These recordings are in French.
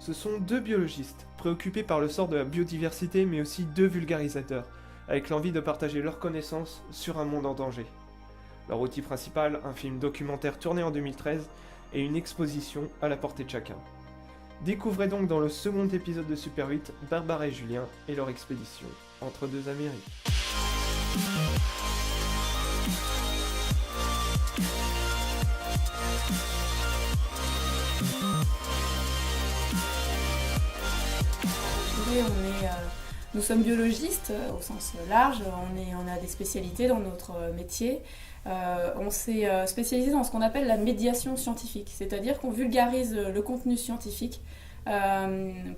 Ce sont deux biologistes, préoccupés par le sort de la biodiversité mais aussi deux vulgarisateurs, avec l'envie de partager leurs connaissances sur un monde en danger. Leur outil principal, un film documentaire tourné en 2013 et une exposition à la portée de chacun. Découvrez donc dans le second épisode de Super 8 Barbara et Julien et leur expédition entre deux Amériques. Nous sommes biologistes au sens large, on a des spécialités dans notre métier. On s'est spécialisé dans ce qu'on appelle la médiation scientifique, c'est-à-dire qu'on vulgarise le contenu scientifique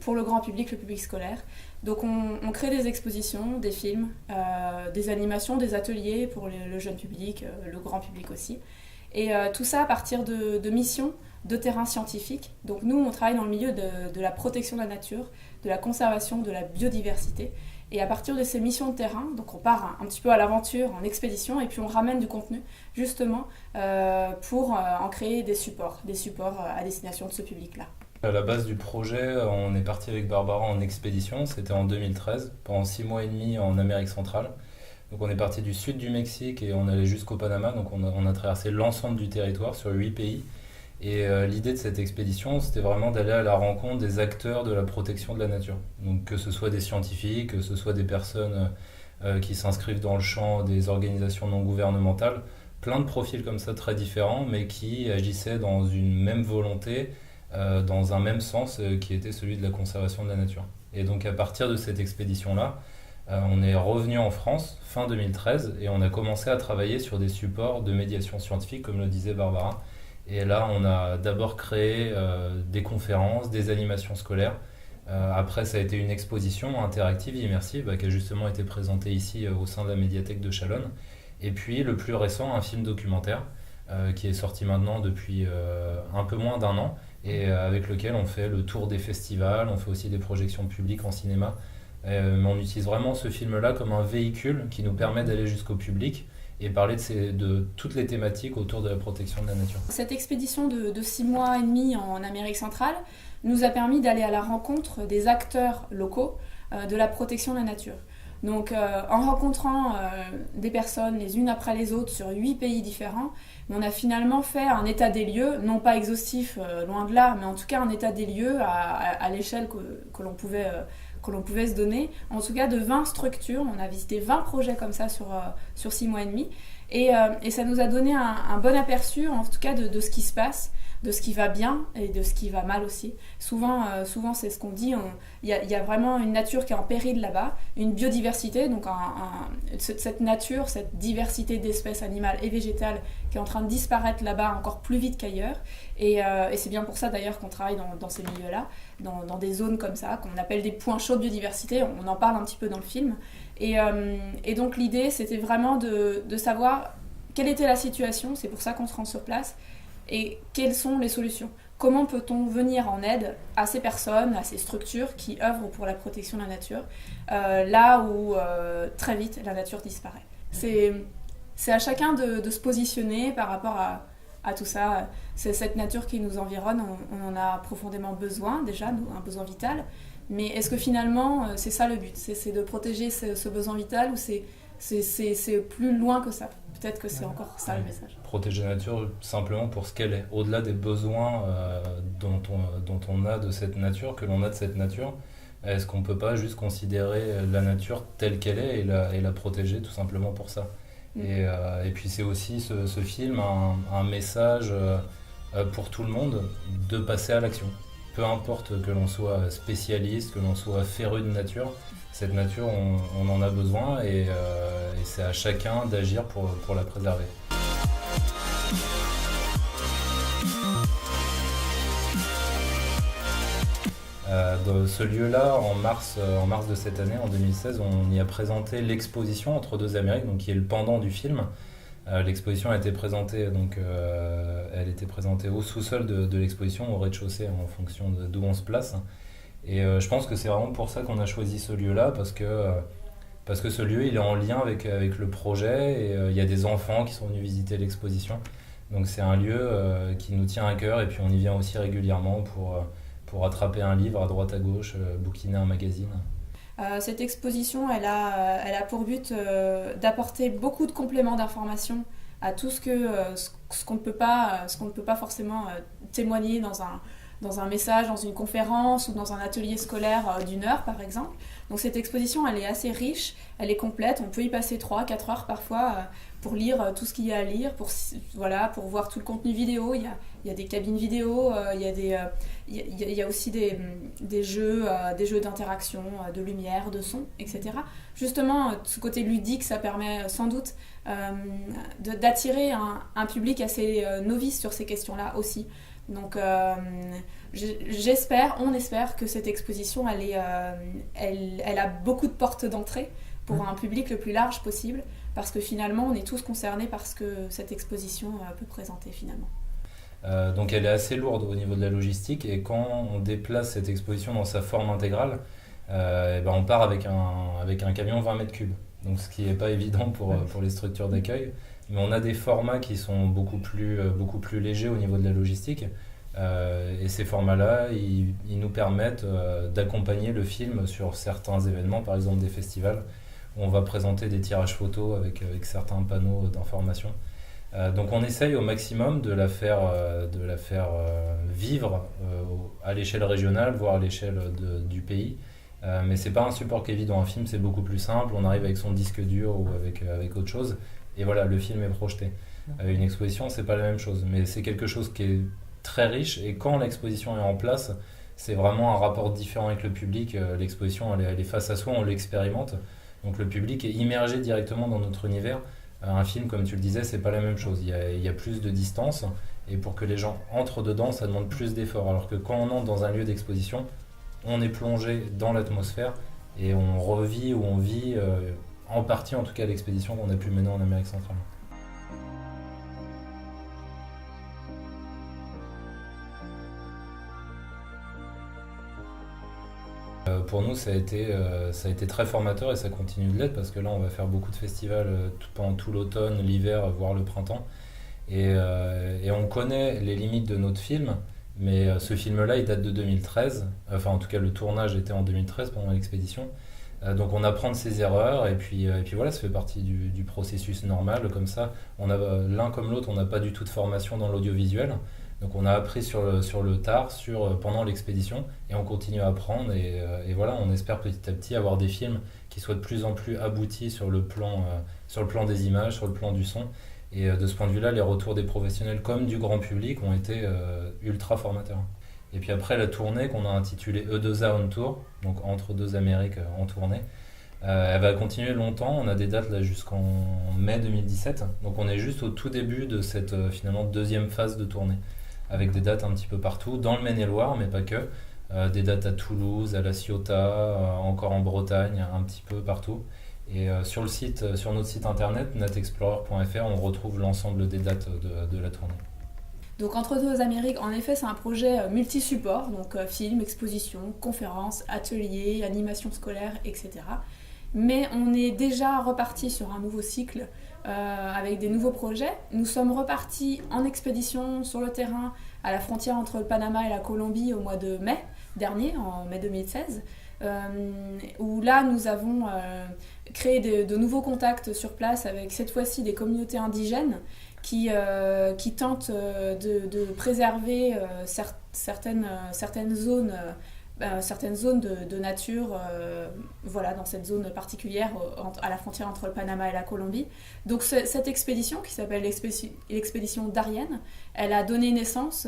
pour le grand public, le public scolaire. Donc on crée des expositions, des films, des animations, des ateliers pour le jeune public, le grand public aussi. Et tout ça à partir de missions de terrain scientifique. Donc nous, on travaille dans le milieu de la protection de la nature, de la conservation de la biodiversité. Et à partir de ces missions de terrain, donc on part un petit peu à l'aventure, en expédition, et puis on ramène du contenu, justement, pour en créer des supports à destination de ce public-là. À la base du projet, on est parti avec Barbara en expédition, c'était en 2013, pendant 6 mois et demi en Amérique centrale. Donc on est parti du sud du Mexique et on allait jusqu'au Panama, donc on a traversé l'ensemble du territoire sur 8 pays. Et l'idée de cette expédition, c'était vraiment d'aller à la rencontre des acteurs de la protection de la nature. Donc que ce soit des scientifiques, que ce soit des personnes qui s'inscrivent dans le champ des organisations non gouvernementales, plein de profils comme ça très différents, mais qui agissaient dans une même volonté, dans un même sens qui était celui de la conservation de la nature. Et donc à partir de cette expédition-là, on est revenu en France fin 2013 et on a commencé à travailler sur des supports de médiation scientifique, comme le disait Barbara. Et là, on a d'abord créé des conférences, des animations scolaires. Après, ça a été une exposition interactive, immersive, qui a justement été présentée ici au sein de la médiathèque de Chalonnes. Et puis, le plus récent, un film documentaire qui est sorti maintenant depuis un peu moins d'1 an et avec lequel on fait le tour des festivals, on fait aussi des projections publiques en cinéma. Mais on utilise vraiment ce film-là comme un véhicule qui nous permet d'aller jusqu'au public et parler de toutes les thématiques autour de la protection de la nature. Cette expédition de 6 mois et demi en Amérique centrale nous a permis d'aller à la rencontre des acteurs locaux de la protection de la nature. Donc en rencontrant des personnes les unes après les autres sur 8 pays différents, on a finalement fait un état des lieux, non pas exhaustif, loin de là, mais en tout cas un état des lieux à l'échelle que l'on pouvait se donner, en tout cas de 20 structures. On a visité 20 projets comme ça sur 6 mois et demi, et ça nous a donné un bon aperçu en tout cas de ce qui se passe, de ce qui va bien et de ce qui va mal aussi. Souvent c'est ce qu'on dit, il y a vraiment une nature qui est en péril là-bas, une biodiversité, donc cette nature, cette diversité d'espèces animales et végétales qui est en train de disparaître là-bas encore plus vite qu'ailleurs. Et c'est bien pour ça d'ailleurs qu'on travaille dans ces milieux-là, dans des zones comme ça, qu'on appelle des points chauds de biodiversité. On en parle un petit peu dans le film. Et donc l'idée, c'était vraiment de savoir quelle était la situation, c'est pour ça qu'on se rend sur place, et quelles sont les solutions. Comment peut-on venir en aide à ces personnes, à ces structures qui œuvrent pour la protection de la nature, là où très vite la nature disparaît. C'est à chacun de se positionner par rapport à tout ça. C'est cette nature qui nous environne, on en a profondément besoin déjà, un besoin vital. Mais est-ce que finalement c'est ça le but, c'est de protéger ce besoin vital, ou c'est plus loin que ça? Peut-être que c'est encore ça le message. Protéger la nature simplement pour ce qu'elle est, au-delà des besoins dont on a de cette nature, que l'on a de cette nature. Est-ce qu'on ne peut pas juste considérer la nature telle qu'elle est et la protéger tout simplement pour ça? Et puis c'est aussi ce film un message pour tout le monde de passer à l'action. Peu importe que l'on soit spécialiste, que l'on soit féru de nature, cette nature on en a besoin et c'est à chacun d'agir pour la préserver. Dans ce lieu-là, en mars de cette année, en 2016, on y a présenté l'exposition Entre deux Amériques, donc qui est le pendant du film. L'exposition a été présentée, elle était présentée au sous-sol de l'exposition, au rez-de-chaussée, en fonction d'où on se place. Et je pense que c'est vraiment pour ça qu'on a choisi ce lieu-là, parce que ce lieu il est en lien avec le projet, et il y a des enfants qui sont venus visiter l'exposition. Donc c'est un lieu qui nous tient à cœur, et puis on y vient aussi régulièrement pour pour attraper un livre à droite à gauche, bouquiner un magazine. Cette exposition, elle a pour but d'apporter beaucoup de compléments d'informations à tout ce qu'on ne peut pas forcément témoigner dans un message, dans une conférence ou dans un atelier scolaire d'une heure par exemple. Donc cette exposition, elle est assez riche, elle est complète, on peut y passer 3-4 heures parfois pour lire tout ce qu'il y a à lire, pour voir tout le contenu vidéo. Il y a des cabines vidéo, il y a aussi des jeux d'interaction, de lumière, de son, etc. Justement, ce côté ludique, ça permet sans doute d'attirer un public assez novice sur ces questions-là aussi. Donc on espère que cette exposition, elle a beaucoup de portes d'entrée pour un public le plus large possible, parce que finalement, on est tous concernés par ce que cette exposition peut présenter finalement. Donc elle est assez lourde au niveau de la logistique, et quand on déplace cette exposition dans sa forme intégrale, on part avec un camion 20 mètres cubes. Donc ce qui n'est pas évident pour les structures d'accueil. Mais on a des formats qui sont beaucoup plus légers au niveau de la logistique. Et ces formats-là, ils nous permettent d'accompagner le film sur certains événements, par exemple des festivals, où on va présenter des tirages photos avec certains panneaux d'information. Donc on essaye au maximum de la faire vivre à l'échelle régionale, voire à l'échelle du pays. Mais c'est pas un support qui est évident. Un film, c'est beaucoup plus simple. On arrive avec son disque dur ou avec autre chose. Et voilà, le film est projeté. Une exposition, c'est pas la même chose. Mais c'est quelque chose qui est très riche. Et quand l'exposition est en place, c'est vraiment un rapport différent avec le public. L'exposition, elle est face à soi, on l'expérimente. Donc le public est immergé directement dans notre univers. Un film, comme tu le disais, c'est pas la même chose. Il y a plus de distance. Et pour que les gens entrent dedans, ça demande plus d'efforts. Alors que quand on entre dans un lieu d'exposition, on est plongé dans l'atmosphère et on revit ou on vit en partie en tout cas l'expédition qu'on a pu mener en Amérique centrale. Pour nous, ça a été très formateur, et ça continue de l'être, parce que là on va faire beaucoup de festivals pendant tout l'automne, l'hiver, voire le printemps, et on connaît les limites de notre film. Mais ce film-là, il date de 2013. Enfin, en tout cas, le tournage était en 2013 pendant l'expédition. Donc on apprend de ses erreurs, et puis voilà, ça fait partie du processus normal. Comme ça, l'un comme l'autre, on n'a pas du tout de formation dans l'audiovisuel. Donc on a appris sur le tard, pendant l'expédition, et on continue à apprendre. Et voilà, on espère petit à petit avoir des films qui soient de plus en plus aboutis sur le plan des images, sur le plan du son. Et de ce point de vue-là, les retours des professionnels comme du grand public ont été ultra formateurs. Et puis après, la tournée qu'on a intitulée E2A on Tour, donc entre deux Amériques en tournée, elle va continuer longtemps. On a des dates là jusqu'en mai 2017. Donc on est juste au tout début de cette finalement deuxième phase de tournée, avec des dates un petit peu partout, dans le Maine-et-Loire, mais pas que. Des dates à Toulouse, à La Ciotat, encore en Bretagne, un petit peu partout. Et sur notre site internet, netexplorer.fr, on retrouve l'ensemble des dates de la tournée. Donc Entre deux Amériques, en effet, c'est un projet multi-support, donc film, exposition, conférences, ateliers, animation scolaire, etc. Mais on est déjà reparti sur un nouveau cycle avec des nouveaux projets. Nous sommes repartis en expédition sur le terrain à la frontière entre le Panama et la Colombie au mois de mai dernier, en mai 2016. Où là nous avons créé de nouveaux contacts sur place avec cette fois-ci des communautés indigènes qui tentent de préserver certaines zones de nature, dans cette zone particulière à la frontière entre le Panama et la Colombie. Donc cette expédition, qui s'appelle l'expédition Darien, elle a donné naissance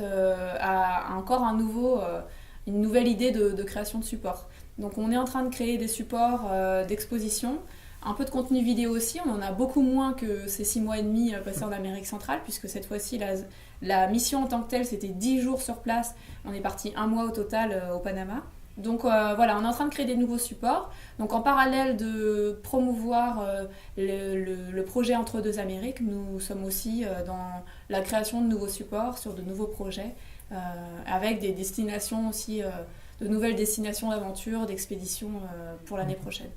à encore une nouvelle idée de création de support. Donc on est en train de créer des supports d'exposition, un peu de contenu vidéo aussi. On en a beaucoup moins que ces 6 mois et demi passés en Amérique centrale, puisque cette fois-ci la mission en tant que telle c'était 10 jours sur place. On est parti 1 mois au total au Panama. Donc voilà, on est en train de créer des nouveaux supports. Donc en parallèle de promouvoir le projet Entre deux Amériques, nous sommes aussi dans la création de nouveaux supports sur de nouveaux projets, avec des destinations aussi, de nouvelles destinations d'aventure, d'expédition pour l'année prochaine.